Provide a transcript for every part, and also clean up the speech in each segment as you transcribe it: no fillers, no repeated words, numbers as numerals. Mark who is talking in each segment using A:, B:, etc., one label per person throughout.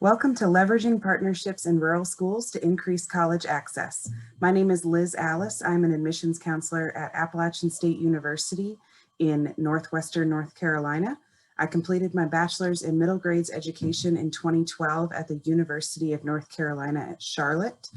A: Welcome to Leveraging Partnerships in Rural Schools to Increase College Access. My name is Liz Alliss. I'm an admissions counselor at Appalachian State University in Northwestern North Carolina. I completed my bachelor's in middle grades education in 2012 at the University of North Carolina at Charlotte,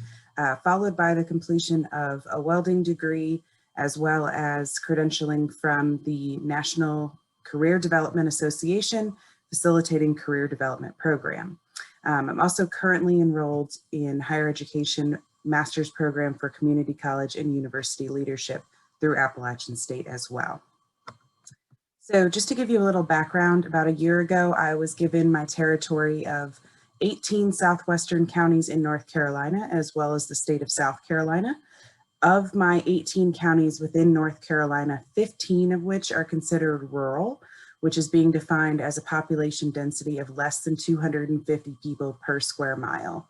A: followed by the completion of a welding degree as well as credentialing from the National Career Development Association Facilitating Career Development Program. I'm also currently enrolled in higher education master's program for community college and university leadership through Appalachian State as well. So just to give you a little background, about a year ago, I was given my territory of 18 southwestern counties in North Carolina, as well as the state of South Carolina. Of my 18 counties within North Carolina, 15 of which are considered rural, which is being defined as a population density of less than 250 people per square mile.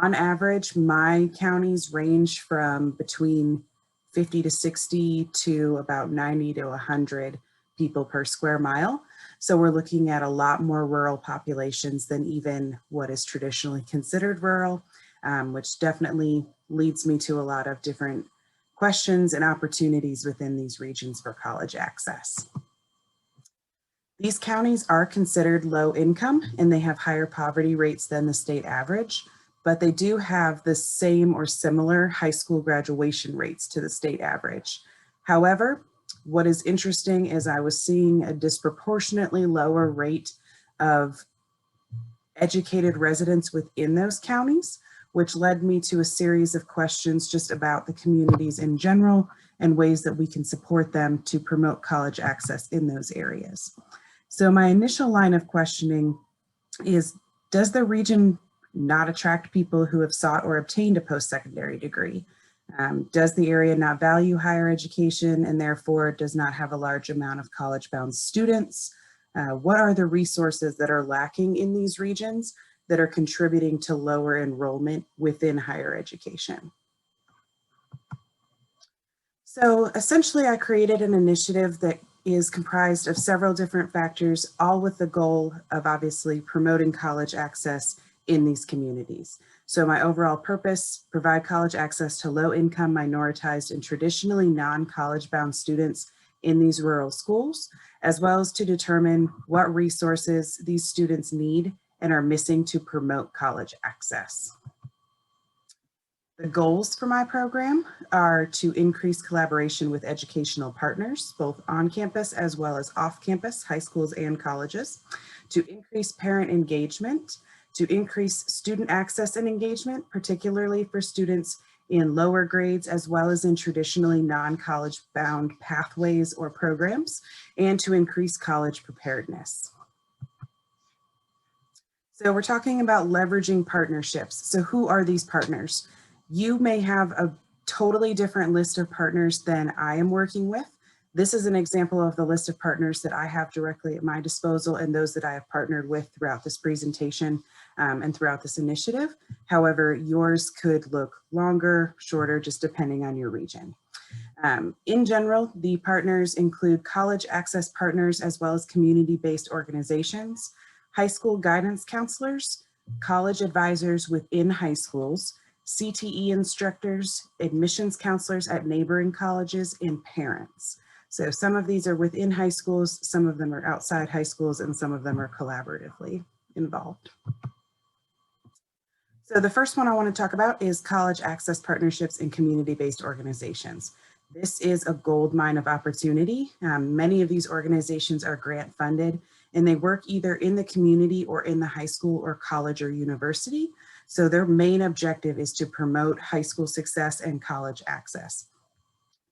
A: On average, my counties range from between 50 to 60 to about 90 to 100 people per square mile. So we're looking at a lot more rural populations than even what is traditionally considered rural, which definitely leads me to a lot of different questions and opportunities within these regions for college access. These counties are considered low income and they have higher poverty rates than the state average, but they do have the same or similar high school graduation rates to the state average. However, what is interesting is I was seeing a disproportionately lower rate of educated residents within those counties, which led me to a series of questions just about the communities in general and ways that we can support them to promote college access in those areas. So my initial line of questioning is, does the region not attract people who have sought or obtained a post-secondary degree? Does the area not value higher education and therefore does not have a large amount of college-bound students? What are the resources that are lacking in these regions that are contributing to lower enrollment within higher education? So essentially, I created an initiative that is comprised of several different factors, all with the goal of obviously promoting college access in these communities. So my overall purpose, provide college access to low-income, minoritized, and traditionally non-college bound students in these rural schools, as well as to determine what resources these students need and are missing to promote college access. The goals for my program are to increase collaboration with educational partners, both on campus as well as off campus, high schools and colleges, to increase parent engagement, to increase student access and engagement, particularly for students in lower grades as well as in traditionally non-college bound pathways or programs, and to increase college preparedness. So we're talking about leveraging partnerships. So who are these partners? You may have a totally different list of partners than I am working with. This is an example of the list of partners that I have directly at my disposal and those that I have partnered with throughout this presentation and throughout this initiative. However, yours could look longer, shorter, just depending on your region. In general, the partners include college access partners as well as community-based organizations, high school guidance counselors, college advisors within high schools, CTE instructors, admissions counselors at neighboring colleges, and parents. So some of these are within high schools, some of them are outside high schools, and some of them are collaboratively involved. So the first one I want to talk about is college access partnerships and community-based organizations. This is a gold mine of opportunity. Many of these organizations are grant funded and they work either in the community or in the high school or college or university. So their main objective is to promote high school success and college access.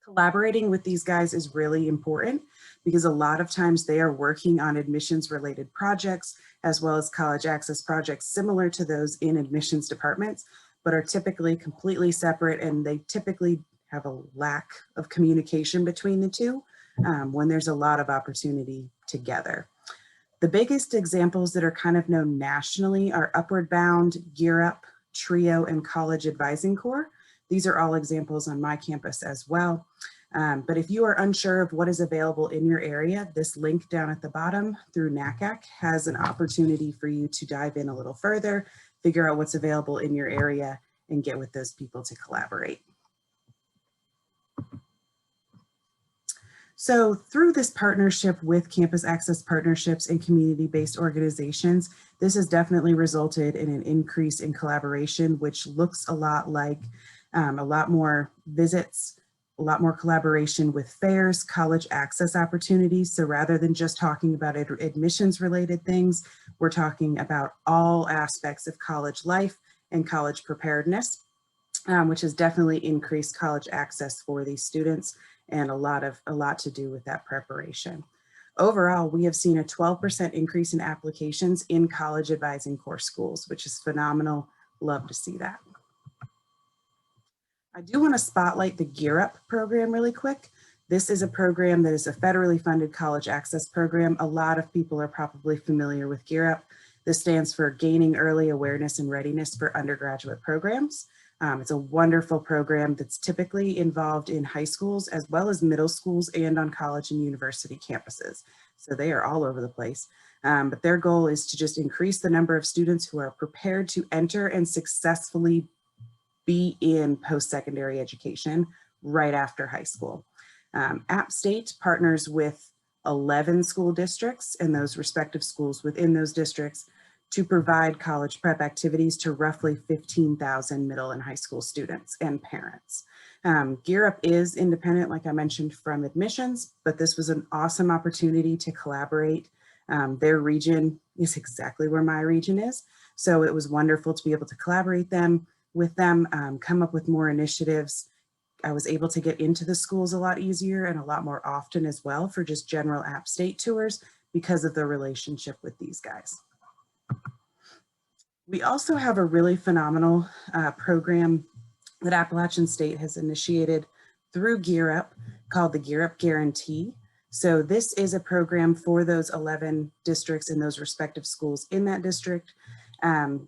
A: Collaborating with these guys is really important because a lot of times they are working on admissions related projects as well as college access projects similar to those in admissions departments, but are typically completely separate, and they typically have a lack of communication between the two when there's a lot of opportunity together. The biggest examples that are kind of known nationally are Upward Bound, Gear Up, TRIO, and College Advising Corps. These are all examples on my campus as well. But if you are unsure of what is available in your area, this link down at the bottom through NACAC has an opportunity for you to dive in a little further, figure out what's available in your area, and get with those people to collaborate. So through this partnership with Campus Access Partnerships and community-based organizations, this has definitely resulted in an increase in collaboration, which looks a lot like a lot more visits, a lot more collaboration with fairs, college access opportunities. So rather than just talking about admissions related things, we're talking about all aspects of college life and college preparedness, which has definitely increased college access for these students, and a lot to do with that preparation. Overall, we have seen a 12% increase in applications in college advising core schools, which is phenomenal. Love to see that. I do want to spotlight the Gear Up program really quick. This is a program that is a federally funded college access program. A lot of people are probably familiar with Gear Up. This stands for Gaining Early Awareness and Readiness for Undergraduate Programs. It's a wonderful program that's typically involved in high schools as well as middle schools and on college and university campuses. So they are all over the place. But their goal is to just increase the number of students who are prepared to enter and successfully be in post-secondary education right after high school. App State partners with 11 school districts and those respective schools within those districts to provide college prep activities to roughly 15,000 middle and high school students and parents. Gear Up is independent, like I mentioned, from admissions, but this was an awesome opportunity to collaborate. Their region is exactly where my region is, so it was wonderful to be able to collaborate with them, come up with more initiatives. I was able to get into the schools a lot easier and a lot more often as well for just general App State tours because of the relationship with these guys. We also have a really phenomenal program that Appalachian State has initiated through Gear Up called the Gear Up Guarantee. So this is a program for those 11 districts and those respective schools in that district,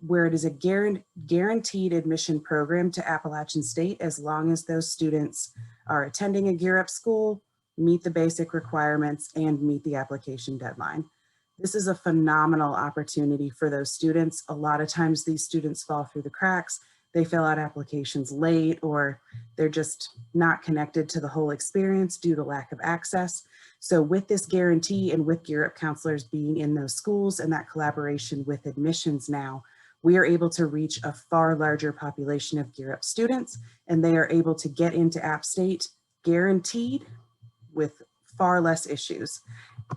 A: where it is a guaranteed admission program to Appalachian State as long as those students are attending a Gear Up school, meet the basic requirements, and meet the application deadline. This is a phenomenal opportunity for those students. A lot of times these students fall through the cracks. They fill out applications late, or they're just not connected to the whole experience due to lack of access. So with this guarantee and with Gear Up counselors being in those schools and that collaboration with admissions now, we are able to reach a far larger population of Gear Up students, and they are able to get into App State guaranteed with far less issues.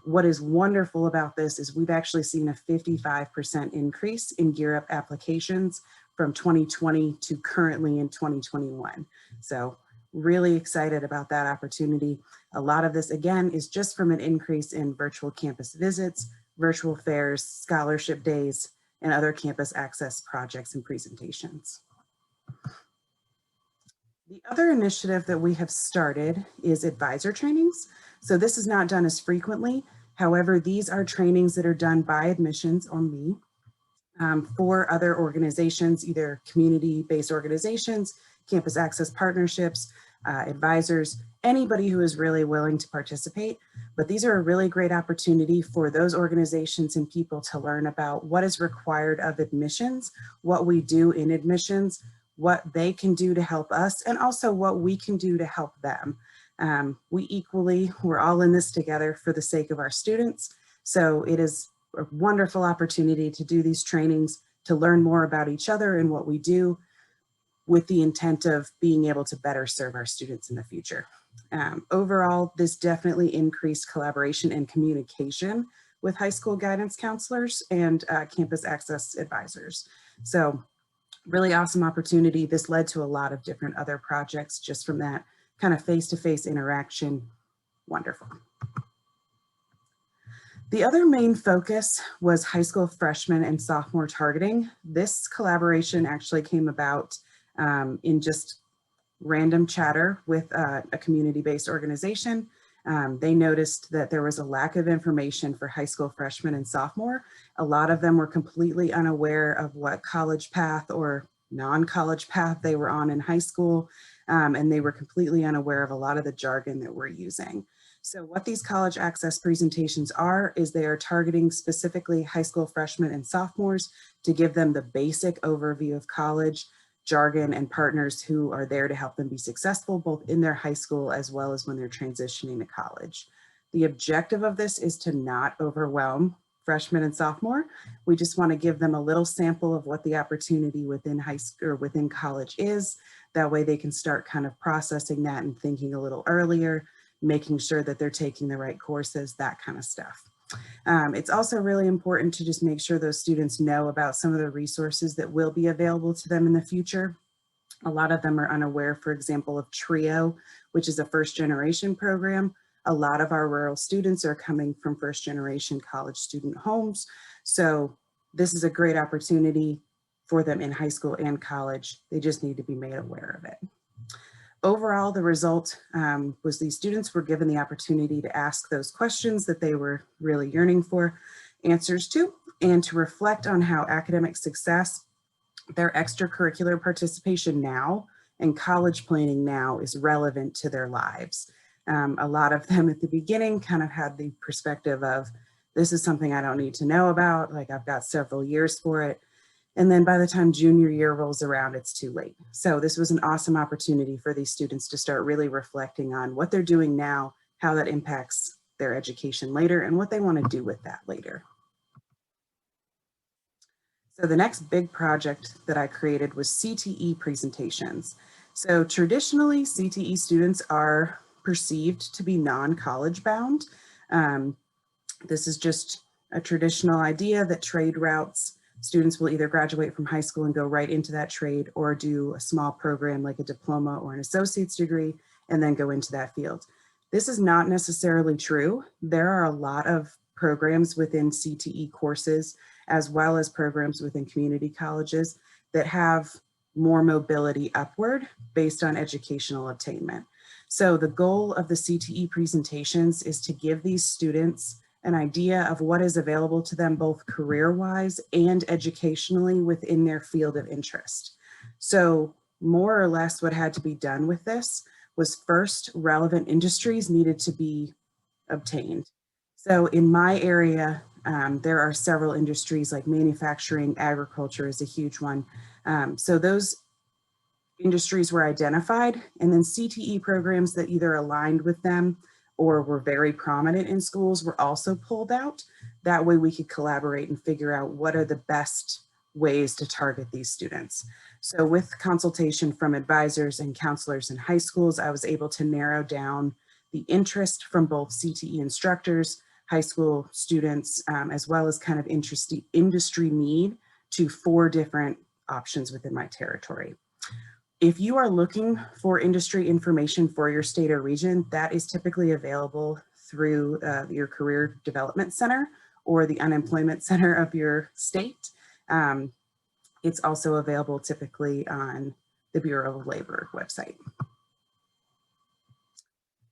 A: What is wonderful about this is we've actually seen a 55% increase in Gear Up applications from 2020 to currently in 2021. So really excited about that opportunity. A lot of this, again, is just from an increase in virtual campus visits, virtual fairs, scholarship days, and other campus access projects and presentations. The other initiative that we have started is advisor trainings. So this is not done as frequently. However, these are trainings that are done by admissions or me for other organizations, either community-based organizations, campus access partnerships, advisors, anybody who is really willing to participate. But these are a really great opportunity for those organizations and people to learn about what is required of admissions, what we do in admissions, what they can do to help us, and also what we can do to help them. We're all in this together for the sake of our students. So it is a wonderful opportunity to do these trainings, to learn more about each other and what we do, with the intent of being able to better serve our students in the future. Overall, this definitely increased collaboration and communication with high school guidance counselors and campus access advisors. So really awesome opportunity. This led to a lot of different other projects just from that kind of face-to-face interaction. Wonderful. The other main focus was high school freshmen and sophomore targeting. This collaboration actually came about in just random chatter with a community-based organization. They noticed that there was a lack of information for high school freshmen and sophomore. A lot of them were completely unaware of what college path or non-college path they were on in high school, and they were completely unaware of a lot of the jargon that we're using. So what these college access presentations are is they are targeting specifically high school freshmen and sophomores to give them the basic overview of college, jargon, and partners who are there to help them be successful both in their high school as well as when they're transitioning to college. The objective of this is to not overwhelm freshmen and sophomore. We just want to give them a little sample of what the opportunity within high school or within college is. That way they can start kind of processing that and thinking a little earlier, making sure that they're taking the right courses, that kind of stuff. It's also really important to just make sure those students know about some of the resources that will be available to them in the future. A lot of them are unaware, for example, of TRIO, which is a first generation program. A lot of our rural students are coming from first generation college student homes. So this is a great opportunity for them in high school and college. They just need to be made aware of it. Overall, the result was these students were given the opportunity to ask those questions that they were really yearning for answers to, and to reflect on how academic success, their extracurricular participation now, and college planning now is relevant to their lives. A lot of them at the beginning kind of had the perspective of, this is something I don't need to know about, like I've got several years for it. And then by the time junior year rolls around, it's too late. So this was an awesome opportunity for these students to start really reflecting on what they're doing now, how that impacts their education later, and what they want to do with that later. So the next big project that I created was CTE presentations. So traditionally, CTE students are perceived to be non-college bound. This is just a traditional idea that trade routes, students will either graduate from high school and go right into that trade, or do a small program like a diploma or an associate's degree and then go into that field. This is not necessarily true. There are a lot of programs within CTE courses, as well as programs within community colleges that have more mobility upward based on educational attainment. So the goal of the CTE presentations is to give these students an idea of what is available to them both career-wise and educationally within their field of interest. So more or less what had to be done with this was, first, relevant industries needed to be obtained. So in my area, there are several industries like manufacturing, agriculture is a huge one. So those industries were identified, and then CTE programs that either aligned with them or were very prominent in schools were also pulled out. That way we could collaborate and figure out what are the best ways to target these students. So with consultation from advisors and counselors in high schools, I was able to narrow down the interest from both CTE instructors, high school students, as well as kind of industry need to 4 different options within my territory. If you are looking for industry information for your state or region, that is typically available through your Career Development Center or the Unemployment Center of your state. It's also available typically on the Bureau of Labor website.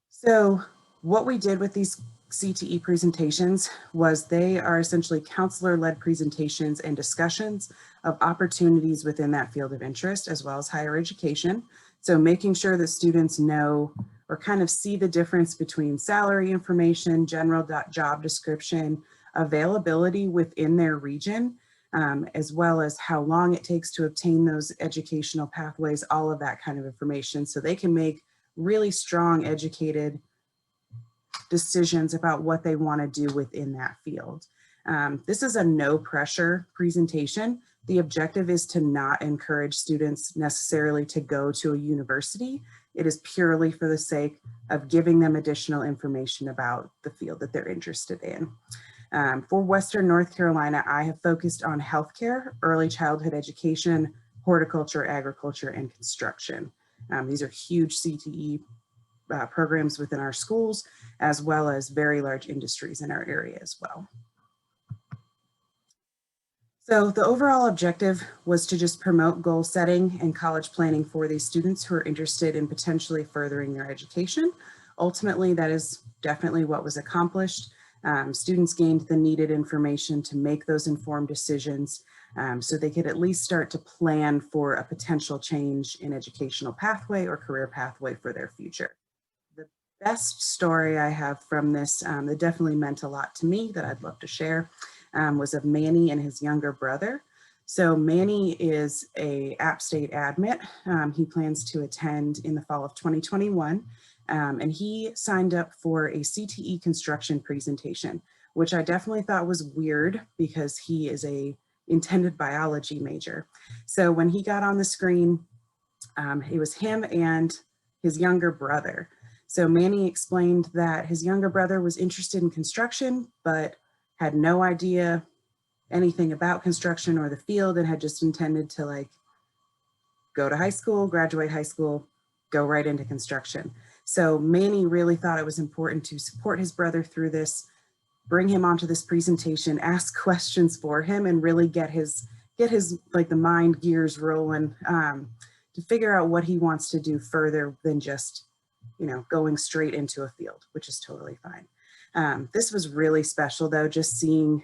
A: So what we did with these CTE presentations was they are essentially counselor-led presentations and discussions of opportunities within that field of interest, as well as higher education. So making sure that students know or kind of see the difference between salary information, general job description, availability within their region, as well as how long it takes to obtain those educational pathways, all of that kind of information, so they can make really strong, educated decisions about what they want to do within that field. This is a no pressure presentation. The objective is to not encourage students necessarily to go to a university. It is purely for the sake of giving them additional information about the field that they're interested in. For Western North Carolina, I have focused on healthcare, early childhood education, horticulture, agriculture, and construction. These are huge CTE programs within our schools, as well as very large industries in our area as well. So the overall objective was to just promote goal setting and college planning for these students who are interested in potentially furthering their education. Ultimately, that is definitely what was accomplished. Students gained the needed information to make those informed decisions so they could at least start to plan for a potential change in educational pathway or career pathway for their future. The best story I have from this that definitely meant a lot to me that I'd love to share was of Manny and his younger brother. So Manny is a App State admit. He plans to attend in the fall of 2021. And he signed up for a CTE construction presentation, which I definitely thought was weird because he is a intended biology major. So when he got on the screen, it was him and his younger brother. So Manny explained that his younger brother was interested in construction, but had no idea anything about construction or the field and had just intended to like go to high school, graduate high school, go right into construction. So Manny really thought it was important to support his brother through this, bring him onto this presentation, ask questions for him, and really get his like the mind gears rolling to figure out what he wants to do further than just, going straight into a field, which is totally fine. This was really special though, just seeing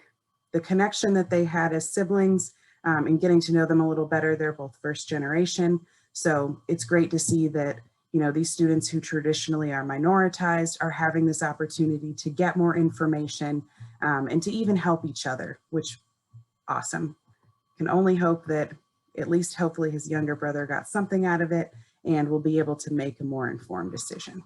A: the connection that they had as siblings and getting to know them a little better. They're both first generation. So it's great to see that, these students who traditionally are minoritized are having this opportunity to get more information and to even help each other, which awesome. Can only hope that at least hopefully his younger brother got something out of it and will be able to make a more informed decision.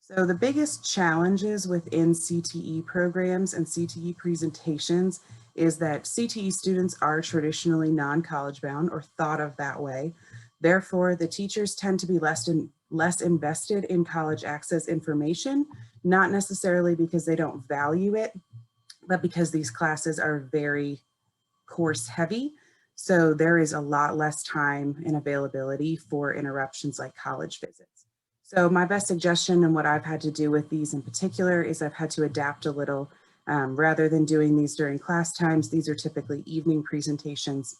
A: So the biggest challenges within CTE programs and CTE presentations is that CTE students are traditionally non-college bound or thought of that way. Therefore, the teachers tend to be less invested in college access information, not necessarily because they don't value it, but because these classes are very course heavy. So there is a lot less time and availability for interruptions like college visits. So my best suggestion and what I've had to do with these in particular is I've had to adapt a little. Rather than doing these during class times, these are typically evening presentations,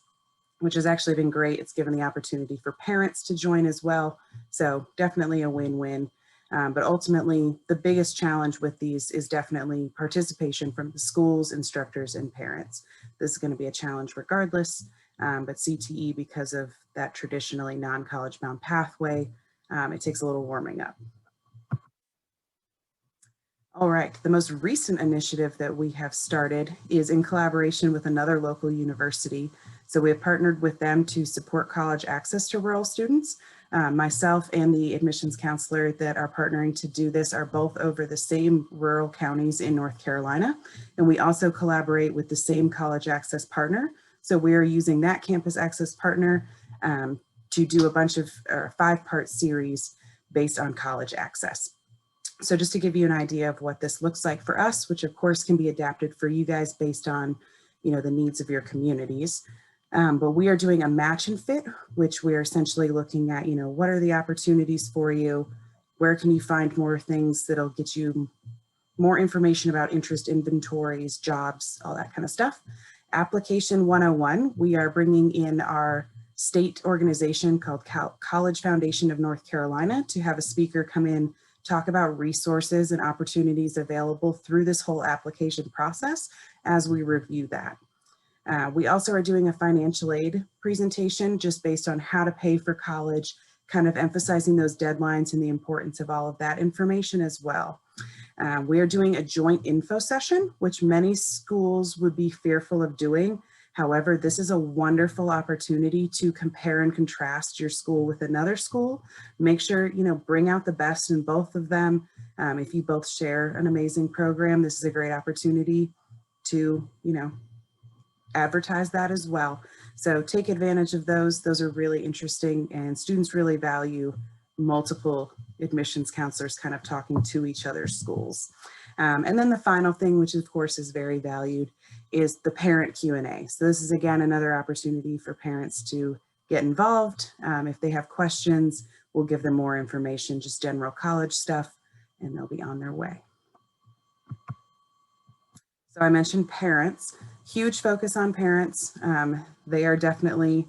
A: which has actually been great. It's given the opportunity for parents to join as well. So definitely a win-win. But ultimately, the biggest challenge with these is definitely participation from the schools, instructors, and parents. This is going to be a challenge regardless, but CTE, because of that traditionally non-college bound pathway, it takes a little warming up. All right, the most recent initiative that we have started is in collaboration with another local university. So we have partnered with them to support college access to rural students. Myself and the admissions counselor that are partnering to do this are both over the same rural counties in North Carolina. And we also collaborate with the same college access partner. So we are using that campus access partner to do a bunch of 5-part series based on college access. So just to give you an idea of what this looks like for us, which of course can be adapted for you guys based on, the needs of your communities. But we are doing a match and fit, which we're essentially looking at, what are the opportunities for you? Where can you find more things that'll get you more information about interest inventories, jobs, all that kind of stuff. Application 101, we are bringing in our state organization called College Foundation of North Carolina to have a speaker come in, talk about resources and opportunities available through this whole application process as we review that. We also are doing a financial aid presentation just based on how to pay for college, kind of emphasizing those deadlines and the importance of all of that information as well. We are doing a joint info session, which many schools would be fearful of doing. However, this is a wonderful opportunity to compare and contrast your school with another school. Make sure, bring out the best in both of them. If you both share an amazing program, this is a great opportunity to, advertise that as well. So take advantage of those. Those are really interesting, and students really value multiple admissions counselors kind of talking to each other's schools. And then the final thing, which of course is very valued, is the parent Q&A. So this is again another opportunity for parents to get involved. If they have questions, we'll give them more information, just general college stuff, and they'll be on their way. So I mentioned parents, huge focus on parents. They are definitely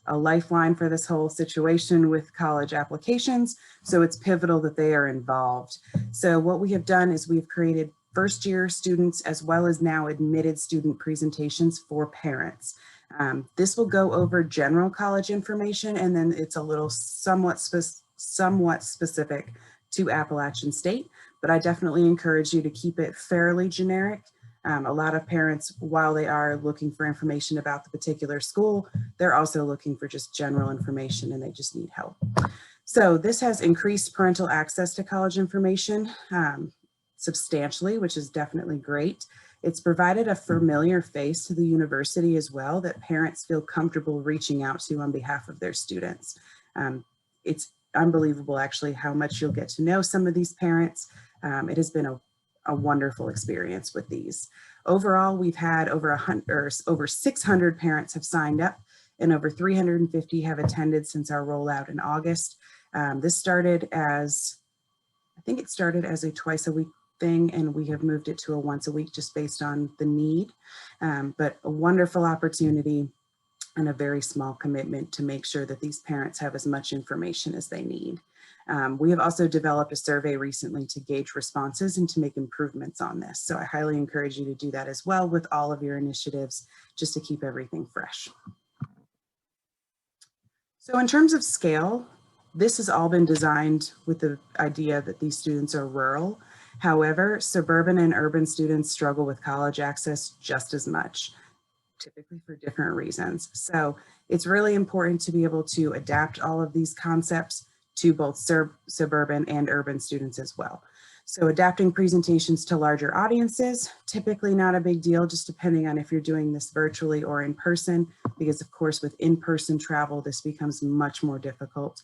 A: a lifeline for this whole situation with college applications. So it's pivotal that they are involved. So what we have done is we've created first year students as well as now admitted student presentations for parents. This will go over general college information, and then it's a little somewhat specific to Appalachian State, but I definitely encourage you to keep it fairly generic. A lot of parents, while they are looking for information about the particular school, they're also looking for just general information and they just need help. So this has increased parental access to college information substantially, which is definitely great. It's provided a familiar face to the university as well that parents feel comfortable reaching out to on behalf of their students. It's unbelievable actually how much you'll get to know some of these parents. It has been a wonderful experience with these. Overall, we've had over 600 parents have signed up and over 350 have attended since our rollout in August. This started as, I think it started as a twice a week thing, and we have moved it to a once a week just based on the need, but a wonderful opportunity and a very small commitment to make sure that these parents have as much information as they need. We have also developed a survey recently to gauge responses and to make improvements on this. So I highly encourage you to do that as well with all of your initiatives, just to keep everything fresh. So in terms of scale, this has all been designed with the idea that these students are rural. However, suburban and urban students struggle with college access just as much, typically for different reasons. So it's really important to be able to adapt all of these concepts to both suburban and urban students as well. So adapting presentations to larger audiences, typically not a big deal, just depending on if you're doing this virtually or in person, because of course with in-person travel, this becomes much more difficult.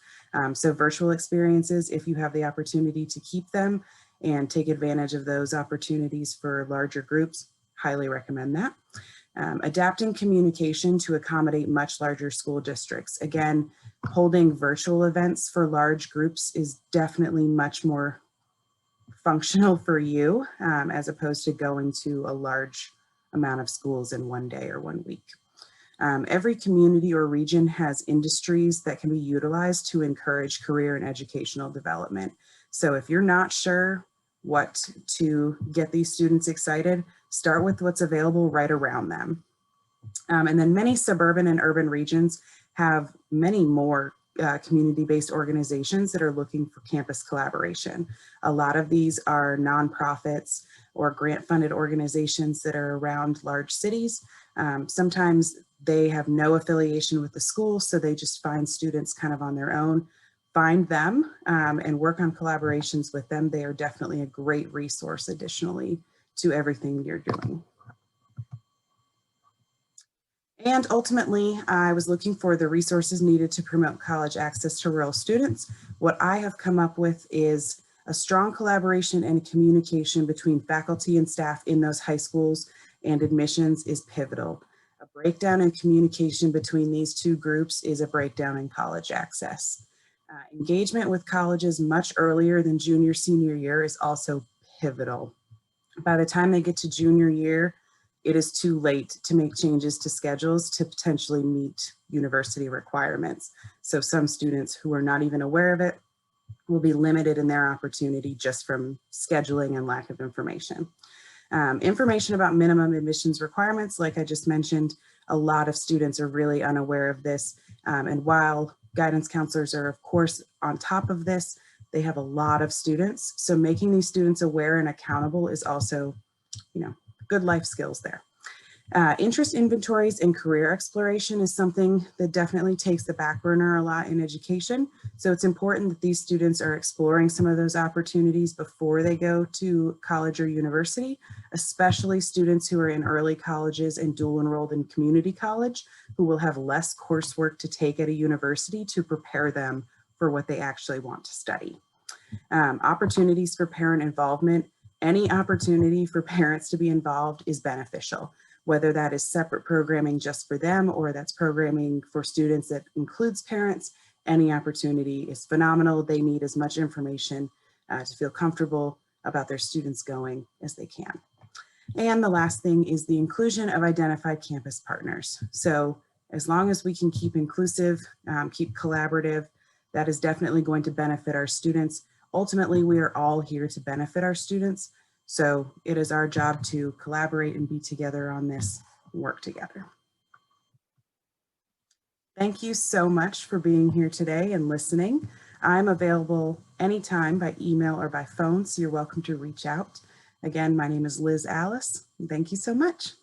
A: So virtual experiences, if you have the opportunity to keep them and take advantage of those opportunities for larger groups, highly recommend that. Adapting communication to accommodate much larger school districts. Again, holding virtual events for large groups is definitely much more functional for you as opposed to going to a large amount of schools in one day or 1 week. Every community or region has industries that can be utilized to encourage career and educational development. So if you're not sure what to get these students excited, start with what's available right around them. And then many suburban and urban regions have many more community-based organizations that are looking for campus collaboration. A lot of these are nonprofits or grant-funded organizations that are around large cities. Sometimes they have no affiliation with the school, so they just find students kind of on their own. Find them and work on collaborations with them. They are definitely a great resource additionally to everything you're doing. And ultimately, I was looking for the resources needed to promote college access to rural students. What I have come up with is a strong collaboration and communication between faculty and staff in those high schools and admissions is pivotal. A breakdown in communication between these two groups is a breakdown in college access. Engagement with colleges much earlier than junior, senior year is also pivotal. By the time they get to junior year, it is too late to make changes to schedules to potentially meet university requirements. So some students who are not even aware of it will be limited in their opportunity just from scheduling and lack of information. Information about minimum admissions requirements, like I just mentioned, a lot of students are really unaware of this. And while guidance counselors are of course on top of this, they have a lot of students. So making these students aware and accountable is also, good life skills there. Interest inventories and career exploration is something that definitely takes the back burner a lot in education. So it's important that these students are exploring some of those opportunities before they go to college or university, especially students who are in early colleges and dual enrolled in community college, who will have less coursework to take at a university to prepare them for what they actually want to study. Opportunities for parent involvement. Any opportunity for parents to be involved is beneficial, whether that is separate programming just for them or that's programming for students that includes parents. Any opportunity is phenomenal. They need as much information to feel comfortable about their students going as they can. And the last thing is the inclusion of identified campus partners. So as long as we can keep inclusive, keep collaborative, that is definitely going to benefit our students. Ultimately, we are all here to benefit our students. So it is our job to collaborate and be together on this, work together. Thank you so much for being here today and listening. I'm available anytime by email or by phone, so you're welcome to reach out. Again, my name is Liz Alliss. Thank you so much.